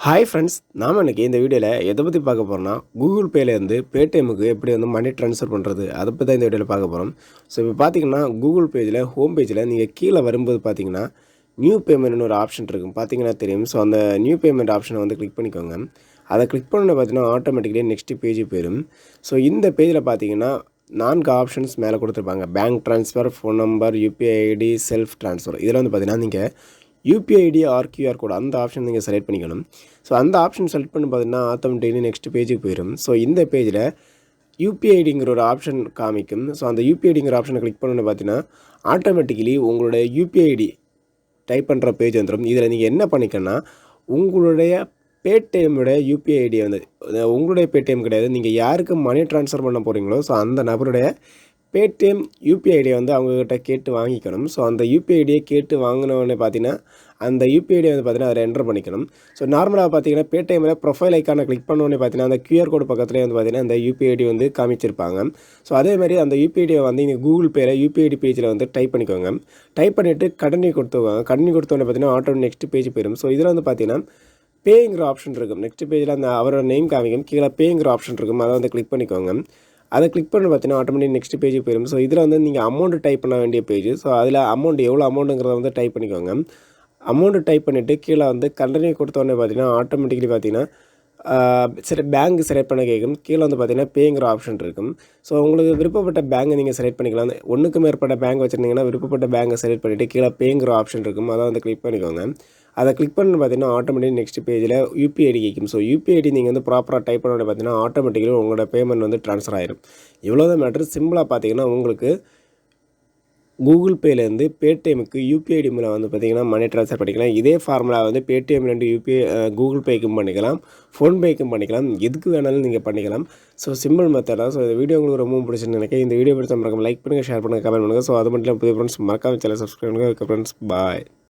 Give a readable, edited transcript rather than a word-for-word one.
Hi friends, நாம் இன்னைக்கு இந்த வீடியோவில் எதை பற்றி பார்க்க போகிறோம்னா, கூகுள் பேலேருந்து பேடிஎம்முக்கு எப்படி வந்து மணி ட்ரான்ஸ்ஃபர் பண்ணுறது, அதை பற்றி தான் இந்த வீடியோவில் பார்க்க போகிறோம். ஸோ இப்போ பார்த்தீங்கன்னா, கூகுள் பேஜில் ஹோம் பேஜில் நீங்கள் கீழே வரும்போது பார்த்தீங்கன்னா, நியூ பேமெண்ட்னு ஒரு ஆப்ஷன் இருக்கும். பார்த்தீங்கன்னா தெரியும். ஸோ அந்த நியூ பேமெண்ட் ஆப்ஷனை வந்து கிளிக் பண்ணிக்கோங்க. அதை கிளிக் பண்ண பார்த்தீங்கன்னா ஆட்டோமேட்டிக்கலி நெக்ஸ்ட் பேஜ் போயிடும். ஸோ இந்த பேஜில் பார்த்தீங்கன்னா 4 ஆப்ஷன்ஸ் மேலே கொடுத்துருப்பாங்க. Bank transfer, phone number, UPI ID, self transfer. இதில் வந்து பார்த்தீங்கன்னா நீங்கள் UPI ID or QR code அந்த ஆப்ஷன் நீங்கள் செலக்ட் பண்ணிக்கணும். ஸோ அந்த ஆப்ஷன் செலக்ட் பண்ணி பார்த்தீங்கன்னா ஆட்டோமேட்டிக்கலி நெக்ஸ்ட் பேஜுக்கு போயிடும். ஸோ இந்த பேஜில் யுபிஐ ஐடிங்கிற ஒரு ஆப்ஷன் காமிக்கும். ஸோ அந்த யுபிஐ ஐடிங்கிற ஆப்ஷனை கிளிக் பண்ணணுன்னு பார்த்தீங்கன்னா ஆட்டோமேட்டிக்கலி உங்களுடைய யுபிஐ ஐடி டைப் பண்ணுற பேஜ் வந்துடும். இதில் நீங்கள் என்ன பண்ணிக்கன்னா, உங்களுடைய பேடிஎம்மோட யுபிஐ ஐடியை வந்து உங்களுடைய பேடிஎம் கிடையாது, நீங்கள் யாருக்கு மணி ட்ரான்ஸ்ஃபர் பண்ண போகிறீங்களோ ஸோ அந்த நபருடைய பேடிஎம் யுபிஐ ஐடியை வந்து அவங்கக்கிட்ட கேட்டு வாங்கிக்கணும். ஸோ அந்த யுபிஐ ஐடியை கேட்டு வாங்கினோடனே பார்த்தீங்கன்னா அந்த யுபிஐ ஐடியை வந்து பார்த்தீங்கன்னா அதில் என்டர் பண்ணிக்கணும். ஸோ நார்மலாக பார்த்தீங்கன்னா பேடிஎம்மில் ப்ரொஃபைல் ஐக்கானை கிளிக் பண்ணோடனே பார்த்தீங்கன்னா அந்த கியூஆர் கோடு பக்கத்துலேயே வந்து பார்த்தீங்கன்னா அந்த யுபிஐ ஐடி வந்து காமிச்சிருப்பாங்க. ஸோ அதேமாதிரி அந்த யுபிஐ ஐடியை வந்து நீங்கள் கூகுள் பேயில் யுபிஐ ஐடி பேஜில் வந்து டைப் பண்ணிக்கோங்க. டைப் பண்ணிவிட்டு கண்டினியூ கொடுத்துவாங்க. கண்டினியூ கொடுத்தோடனே பார்த்தீங்கன்னா ஆட்டோ நெக்ஸ்ட் பேஜ் போயிடும். ஸோ இதில் வந்து பார்த்தீங்கன்னா பேங்கிற ஆப்ஷன் இருக்கும். நெக்ஸ்ட் பேஜில் அந்த அவரோட நேம் காமிக்கும். கீழே பேங்கிற ஆப்ஷன் இருக்கும். அதை வந்து கிளிக் பண்ணிக்கோங்க. அதை கிளிக் பண்ணி பார்த்தீங்கன்னா ஆட்டோமேட்டிக் நெக்ஸ்ட் பேஜுக்கு போயிடும். ஸோ இதில் வந்து நீங்கள் அமௌண்ட்டு டைப் பண்ண வேண்டிய பேஜ். ஸோ அதில் அமௌண்ட் எவ்வளோ அமௌண்ட்டுங்கிறத வந்து டைப் பண்ணிக்கோங்க. அமௌண்ட்டு டைப் பண்ணிவிட்டு கீழே வந்து கண்டினியூ கொடுத்தோடனே பார்த்தீங்கன்னா ஆட்டோமேட்டிக்கலி பார்த்தீங்கன்னா சரி பேங்க் செலக்ட் பண்ண கேட்கும். கீழே வந்து பார்த்தீங்கன்னா பேங்கிற ஆப்ஷன் இருக்கும். ஸோ உங்களுக்கு விருப்பப்பட்ட பேங்கை நீங்கள் செலக்ட் பண்ணிக்கலாம். ஒன்றுக்கு மேற்பட்ட பேங்க் வச்சுருந்தீங்கன்னா விருப்பப்பட்ட பேங்கை செலக்ட் பண்ணிவிட்டு கீழே பேங்கிற ஆப்ஷன் இருக்கும். அதை வந்து கிளிக் பண்ணிக்கோங்க. அதை கிளிக் பண்ணி பார்த்தீங்கன்னா ஆட்டோமேட்டிக் நெக்ஸ்ட் பேஜில் யுபிஐ ஐடி கேட்கும். ஸோ யுபிஐ ஐடி நீங்கள் வந்து ப்ராப்பராக டைப் பண்ண பார்த்தீங்கன்னா ஆட்டோமேட்டிக்கலி உங்களோட பேமெண்ட் வந்து ட்ரான்ஸ்ஃபர் ஆயிடும். இவ்வளோதான் மேட்ரு. சிம்பிளாக பார்த்தீங்கன்னா உங்களுக்கு கூகுள் பேலேருந்து பேடிஎம்முக்கு யுபிஐ ஐடி மூலம் வந்து பார்த்தீங்கன்னா மணி ட்ரான்ஸ்ஃபர் பண்ணிக்கலாம். இதே ஃபார்முலா வந்து பேடிஎம்லேருந்து யுபிஐ கூகுள் பேக்கும் பண்ணிக்கலாம், ஃபோன்பேக்கும் பண்ணிக்கலாம். எதுக்கு வேணாலும் நீங்கள் பண்ணிக்கலாம். ஸோ சிம்பிள் மெத்தடாக. ஸோ இந்த வீடியோ உங்களுக்கு ரொம்ப பிடிச்சின்னு நினைக்கிறேன். இந்த வீடியோ பிடிச்ச மறக்காம லைக் பண்ணுங்கள், ஷேர் பண்ணுங்கள், கமெண்ட் பண்ணுங்கள். ஸோ அது மட்டும் இல்லை புதிய ஃப்ரெண்ட்ஸ் மறக்காம சேனல் சப்ஸ்கிரைப் பண்ணுங்கள். Friends bye.